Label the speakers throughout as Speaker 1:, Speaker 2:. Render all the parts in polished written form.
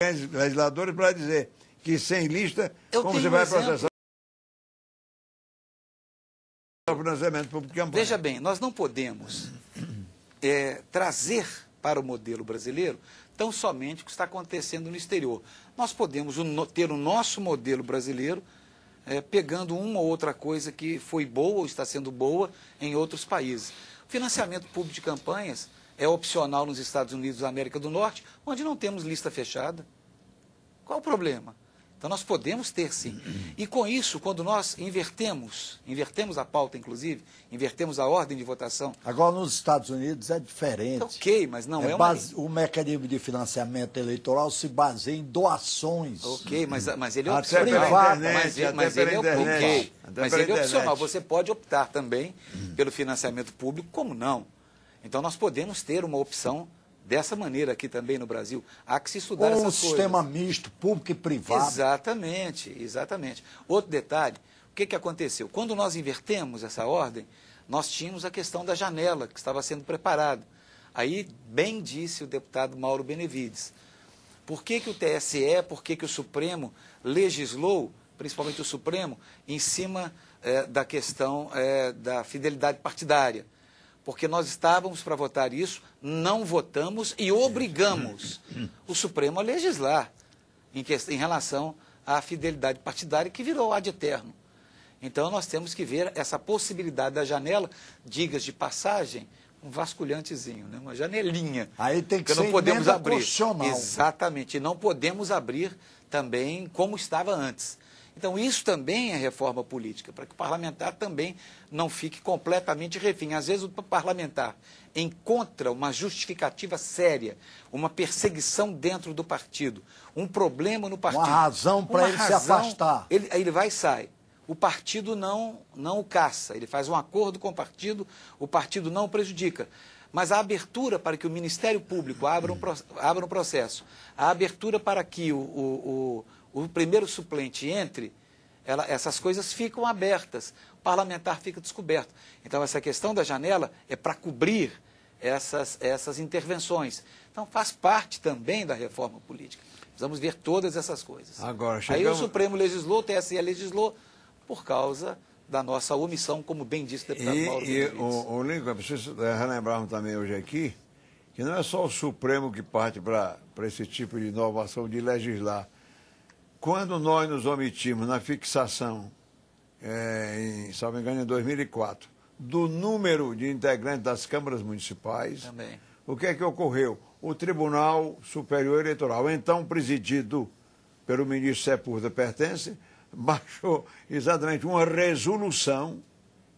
Speaker 1: legisladores para dizer que sem lista, como você vai processar o financiamento público de campanha?
Speaker 2: Veja bem, nós não podemos trazer para o modelo brasileiro tão somente o que está acontecendo no exterior. Nós podemos ter o nosso modelo brasileiro pegando uma ou outra coisa que foi boa ou está sendo boa em outros países. O financiamento público de campanhas é opcional nos Estados Unidos da América do Norte, onde não temos lista fechada. Qual o problema? Então nós podemos ter sim. E com isso, quando nós invertemos a pauta inclusive, invertemos a ordem de votação.
Speaker 3: Agora nos Estados Unidos é diferente.
Speaker 2: Ok, mas não é uma...
Speaker 3: O mecanismo de financiamento eleitoral se baseia em doações.
Speaker 2: Ok, mas ele é
Speaker 3: opcional.
Speaker 2: Mas ele é opcional. Você pode optar também pelo financiamento público, como não. Então nós podemos ter uma opção dessa maneira aqui também no Brasil. Há que se estudar essas coisas.
Speaker 3: Um sistema misto, público e privado.
Speaker 2: Exatamente, exatamente. Outro detalhe, o que aconteceu? Quando nós invertemos essa ordem, nós tínhamos a questão da janela que estava sendo preparada. Aí, bem disse o deputado Mauro Benevides, por que o TSE, por que o Supremo legislou, principalmente o Supremo, em cima da questão da fidelidade partidária? Porque nós estávamos para votar isso, não votamos e obrigamos o Supremo a legislar em relação à fidelidade partidária, que virou ad eterno. Então nós temos que ver essa possibilidade da janela, digas de passagem, um vasculhantezinho, né? Uma janelinha.
Speaker 3: Aí tem que ser
Speaker 2: não podemos abrir.
Speaker 3: Constitucional.
Speaker 2: Exatamente, e não podemos abrir também como estava antes. Então, isso também é reforma política, para que o parlamentar também não fique completamente refém. Às vezes, o parlamentar encontra uma justificativa séria, uma perseguição dentro do partido, um problema no partido.
Speaker 3: Uma razão para ele se afastar.
Speaker 2: Ele vai e sai. O partido não o caça, ele faz um acordo com o partido não o prejudica. Mas a abertura para que o Ministério Público abra um processo, a abertura para que o primeiro suplente entre, essas coisas ficam abertas, o parlamentar fica descoberto. Então, essa questão da janela é para cobrir essas intervenções. Então, faz parte também da reforma política. Precisamos ver todas essas coisas.
Speaker 1: Agora,
Speaker 2: Aí o Supremo legislou, o TSE legislou, por causa da nossa omissão, como bem disse o deputado Mauro Benevides.
Speaker 1: O Lincoln, preciso relembrarmos também hoje aqui, que não é só o Supremo que parte para esse tipo de inovação de legislar. Quando nós nos omitimos na fixação, se não me engano, em 2004, do número de integrantes das câmaras municipais,
Speaker 2: também.
Speaker 1: O que é que ocorreu? O Tribunal Superior Eleitoral, então presidido pelo ministro Sepúlveda Pertence, baixou exatamente uma resolução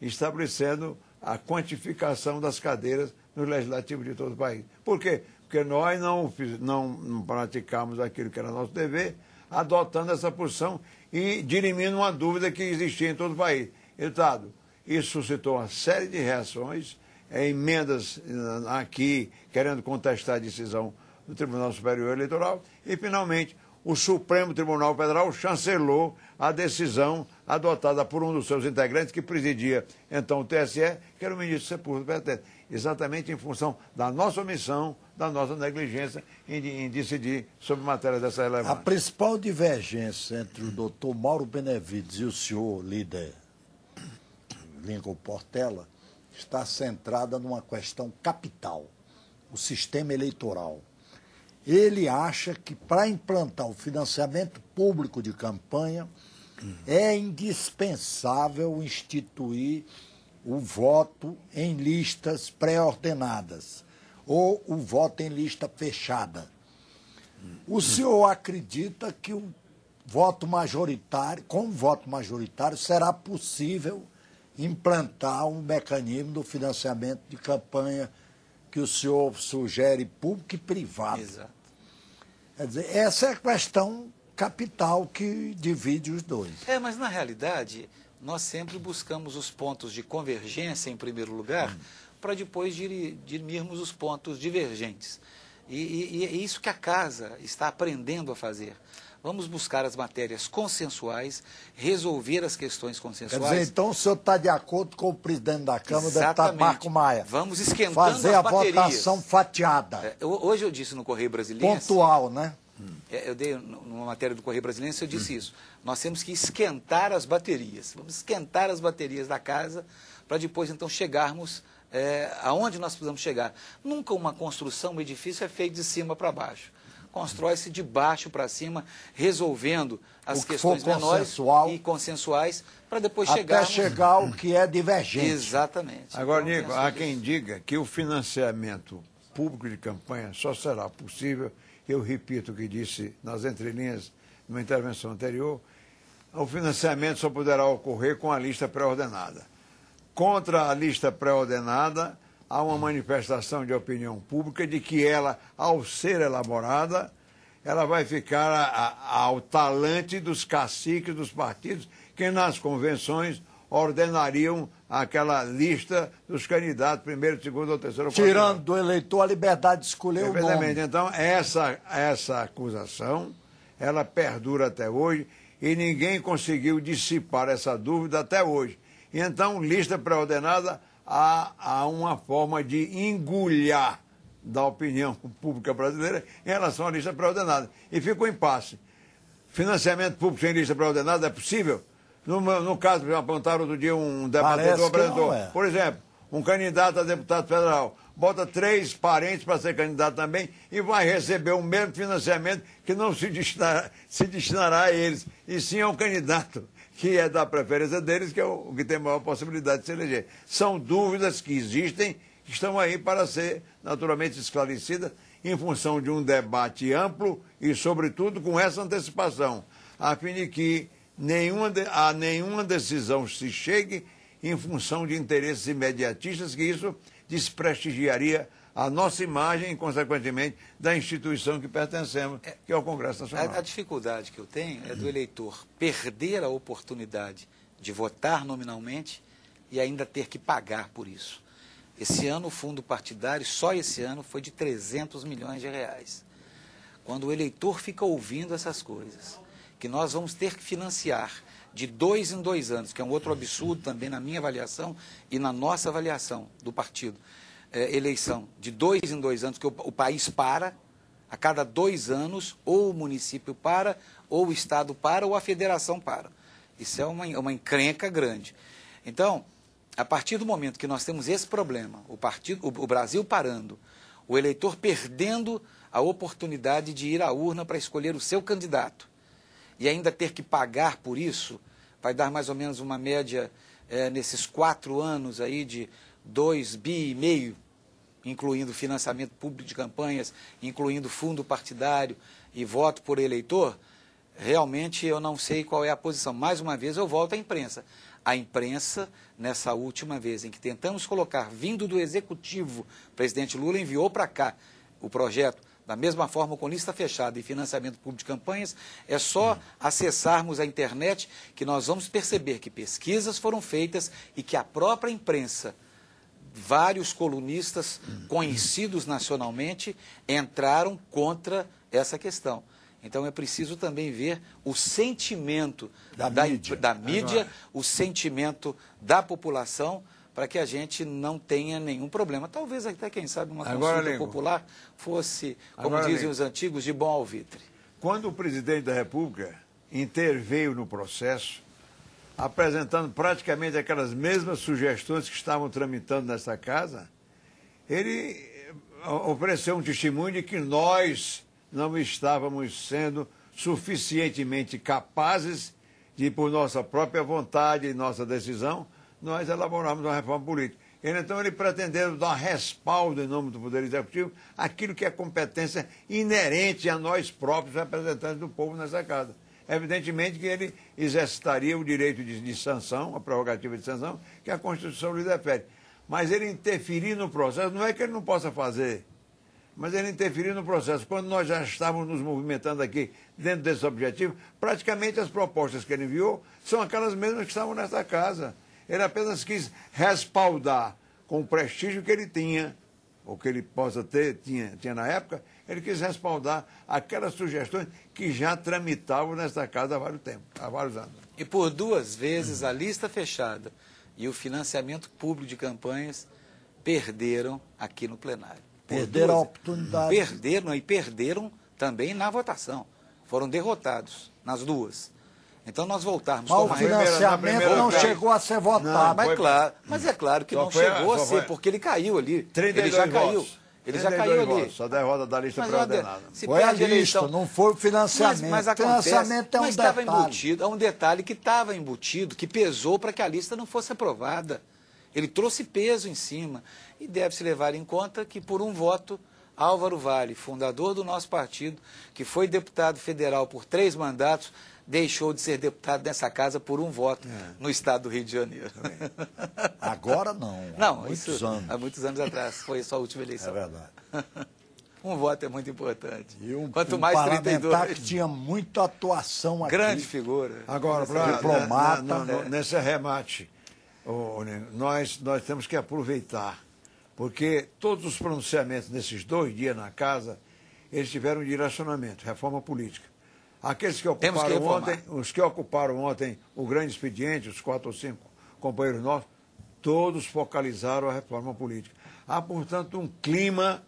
Speaker 1: estabelecendo a quantificação das cadeiras no legislativo de todo o país. Por quê? Porque nós não praticamos aquilo que era nosso dever, adotando essa posição e dirimindo uma dúvida que existia em todo o país. Resultado, isso suscitou uma série de reações, emendas aqui, querendo contestar a decisão do Tribunal Superior Eleitoral, e, finalmente, o Supremo Tribunal Federal chancelou a decisão adotada por um dos seus integrantes, que presidia, então, o TSE, que era o ministro Sepúlveda Pertence, exatamente em função da nossa omissão, da nossa negligência em decidir sobre matérias dessa relevância.
Speaker 3: A principal divergência entre o doutor Mauro Benevides e o senhor líder Lincoln Portela está centrada numa questão capital, o sistema eleitoral. Ele acha que, para implantar o financiamento público de campanha, é indispensável instituir o voto em listas pré-ordenadas ou o voto em lista fechada. O senhor acredita que o voto majoritário, com o voto majoritário, será possível implantar um mecanismo do financiamento de campanha que o senhor sugere público e privado?
Speaker 2: Exato.
Speaker 3: Quer dizer, essa é a questão capital que divide os dois.
Speaker 2: Mas na realidade, nós sempre buscamos os pontos de convergência em primeiro lugar, para depois dirimirmos os pontos divergentes. E é isso que a Casa está aprendendo a fazer. Vamos buscar as matérias consensuais, resolver as questões consensuais.
Speaker 3: Quer dizer, então o senhor está de acordo com o presidente da Câmara, o deputado Marco Maia.
Speaker 2: Vamos esquentando
Speaker 3: fazer
Speaker 2: as
Speaker 3: a
Speaker 2: baterias.
Speaker 3: Votação fatiada.
Speaker 2: Hoje eu disse no Correio Brasiliense...
Speaker 3: Pontual, né?
Speaker 2: Eu dei numa matéria do Correio Brasiliense, eu disse isso. Nós temos que esquentar as baterias. Vamos esquentar as baterias da casa para depois, então, chegarmos aonde nós precisamos chegar. Nunca uma construção, um edifício é feito de cima para baixo. Constrói-se de baixo para cima, resolvendo as questões menores e consensuais, para depois chegarmos...
Speaker 3: Até chegar ao que é divergente.
Speaker 2: Exatamente.
Speaker 1: Agora, então, Nico, há quem diga que o financiamento público de campanha só será possível, eu repito o que disse nas entrelinhas numa intervenção anterior, o financiamento só poderá ocorrer com a lista pré-ordenada. Contra a lista pré-ordenada, há uma manifestação de opinião pública de que ela, ao ser elaborada, ela vai ficar ao talante dos caciques dos partidos que nas convenções ordenariam aquela lista dos candidatos, primeiro, segundo ou terceiro.
Speaker 3: Tirando do eleitor a liberdade de escolher o nome.
Speaker 1: Então, essa acusação, ela perdura até hoje e ninguém conseguiu dissipar essa dúvida até hoje. E então, lista pré-ordenada, há uma forma de engulhar da opinião pública brasileira em relação à lista pré-ordenada. E fica um impasse. Financiamento público sem lista pré-ordenada é possível? No caso, apontaram outro dia um debatedor apresentou. Por exemplo, um candidato a deputado federal bota 3 parentes para ser candidato também e vai receber o mesmo financiamento que não se destinará a eles, e sim ao candidato que é da preferência deles, que é o que tem maior possibilidade de se eleger. São dúvidas que existem, que estão aí para ser naturalmente esclarecidas em função de um debate amplo e, sobretudo, com essa antecipação, a fim de que a nenhuma decisão se chegue em função de interesses imediatistas, que isso desprestigiaria a nossa imagem e, consequentemente, da instituição que pertencemos, que é o Congresso Nacional.
Speaker 2: A dificuldade que eu tenho é do eleitor perder a oportunidade de votar nominalmente e ainda ter que pagar por isso. Esse ano, o fundo partidário, só esse ano, foi de 300 milhões de reais. Quando o eleitor fica ouvindo essas coisas, que nós vamos ter que financiar de 2 em 2 anos, que é um outro absurdo também na minha avaliação e na nossa avaliação do partido, eleição de 2 em 2 anos, que o país para, a cada 2 anos, ou o município para, ou o Estado para, ou a federação para. Isso é uma encrenca grande. Então, a partir do momento que nós temos esse problema, o Brasil parando, o eleitor perdendo a oportunidade de ir à urna para escolher o seu candidato, e ainda ter que pagar por isso, vai dar mais ou menos uma média, nesses 4 anos aí, de 2,5 bi, incluindo financiamento público de campanhas, incluindo fundo partidário e voto por eleitor. Realmente eu não sei qual é a posição. Mais uma vez eu volto à imprensa. A imprensa, nessa última vez em que tentamos colocar, vindo do Executivo, o presidente Lula enviou para cá o projeto, da mesma forma com lista fechada e financiamento público de campanhas, é só acessarmos a internet que nós vamos perceber que pesquisas foram feitas e que a própria imprensa, vários colunistas conhecidos nacionalmente, entraram contra essa questão. Então é preciso também ver o sentimento da mídia, o sentimento da população, para que a gente não tenha nenhum problema. Talvez até, quem sabe, uma consulta popular fosse, como dizem os antigos, de bom alvitre.
Speaker 1: Quando o presidente da República interveio no processo, apresentando praticamente aquelas mesmas sugestões que estavam tramitando nessa casa, ele ofereceu um testemunho de que nós não estávamos sendo suficientemente capazes de, por nossa própria vontade e nossa decisão, nós elaboramos uma reforma política. Então, ele pretendeu dar respaldo em nome do Poder Executivo àquilo que é competência inerente a nós próprios, representantes do povo nessa casa. Evidentemente que ele exercitaria o direito de sanção, a prerrogativa de sanção, que a Constituição lhe defere. Mas ele interferir no processo, não é que ele não possa fazer, mas ele interferir no processo. Quando nós já estávamos nos movimentando aqui dentro desse objetivo, praticamente as propostas que ele enviou são aquelas mesmas que estavam nessa casa. Ele apenas quis respaldar com o prestígio que ele tinha, ou que ele possa ter, tinha na época, ele quis respaldar aquelas sugestões que já tramitavam nesta casa há vários anos.
Speaker 2: E por 2 vezes a lista fechada e o financiamento público de campanhas perderam aqui no plenário.
Speaker 3: Perderam a oportunidade.
Speaker 2: Perderam também na votação. Foram derrotados nas duas. Então nós voltarmos...
Speaker 3: Mas o
Speaker 2: como-
Speaker 3: financiamento não chegou a ser votado.
Speaker 2: Mas é claro que
Speaker 1: Só
Speaker 2: não
Speaker 1: foi-
Speaker 2: chegou a
Speaker 1: só
Speaker 2: ser,
Speaker 1: foi
Speaker 2: porque ele caiu ali.
Speaker 1: 32
Speaker 2: Ele já caiu.
Speaker 1: votos.
Speaker 2: Ele já
Speaker 1: 32
Speaker 2: caiu ali.
Speaker 1: votos, a derrota da lista
Speaker 2: Mas, olha,
Speaker 1: pré-ordenada.
Speaker 2: se
Speaker 3: Foi a
Speaker 2: perde
Speaker 3: lista,
Speaker 2: eleição-
Speaker 3: não foi o financiamento.
Speaker 2: Mas
Speaker 3: O
Speaker 2: acontece,
Speaker 3: financiamento é um
Speaker 2: mas estava
Speaker 3: detalhe.
Speaker 2: embutido, é um detalhe que estava embutido, que pesou para que a lista não fosse aprovada. Ele trouxe peso em cima. E deve-se levar em conta que, por um voto, Álvaro Vale, fundador do nosso partido, que foi deputado federal por 3 mandatos, deixou de ser deputado nessa casa por um voto no estado do Rio de Janeiro.
Speaker 3: Agora não.
Speaker 2: Não,
Speaker 3: há muitos
Speaker 2: isso
Speaker 3: anos.
Speaker 2: há muitos anos atrás, foi a sua última
Speaker 3: É
Speaker 2: eleição.
Speaker 3: verdade.
Speaker 2: Um voto é muito importante.
Speaker 3: E
Speaker 2: Quanto
Speaker 3: um
Speaker 2: mais
Speaker 3: parlamentar
Speaker 2: 32.
Speaker 3: que tinha muita atuação aqui.
Speaker 2: Grande figura.
Speaker 1: Agora,
Speaker 3: Diplomata.
Speaker 1: nesse arremate, nós temos que aproveitar, porque todos os pronunciamentos nesses 2 dias na casa, eles tiveram um direcionamento, reforma política. Aqueles que
Speaker 2: Temos que
Speaker 1: ocuparam
Speaker 2: reformar.
Speaker 1: ontem, os que ocuparam ontem o grande expediente, os 4 ou 5 companheiros nossos, todos focalizaram a reforma política. Há, portanto, um clima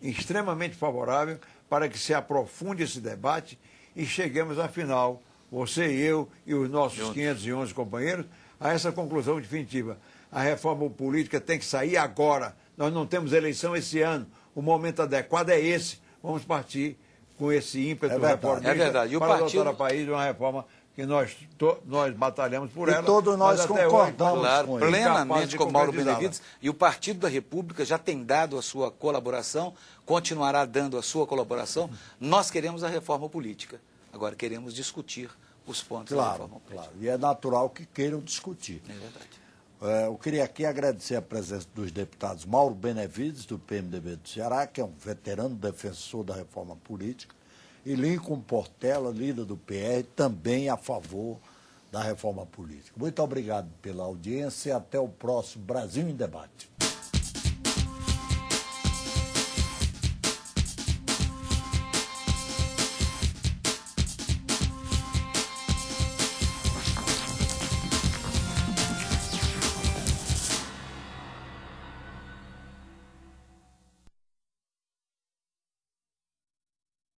Speaker 1: extremamente favorável para que se aprofunde esse debate e cheguemos, afinal, você e eu e os nossos 511 companheiros, a essa conclusão definitiva. A reforma política tem que sair agora. Nós não temos eleição esse ano. O momento adequado é esse. Vamos partir com esse ímpeto reformista
Speaker 2: É verdade. E o
Speaker 1: para
Speaker 2: partido-
Speaker 1: adotar a país uma reforma que nós batalhamos por
Speaker 3: E
Speaker 1: ela.
Speaker 3: todos nós
Speaker 1: mas até
Speaker 3: concordamos
Speaker 1: hoje,
Speaker 2: Claro,
Speaker 3: com ele.
Speaker 1: incapazes
Speaker 2: plenamente
Speaker 1: de
Speaker 2: com Mauro
Speaker 1: concretizá-la.
Speaker 2: Benevides. E o Partido da República já tem dado a sua colaboração, continuará dando a sua colaboração. Nós queremos a reforma política. Agora queremos discutir os pontos da
Speaker 3: Claro,
Speaker 2: reforma política.
Speaker 3: claro. E é natural que queiram discutir.
Speaker 2: É verdade.
Speaker 3: Eu queria aqui agradecer a presença dos deputados Mauro Benevides, do PMDB do Ceará, que é um veterano defensor da reforma política, e Lincoln Portela, líder do PR, também a favor da reforma política. Muito obrigado pela audiência e até o próximo Brasil em Debate.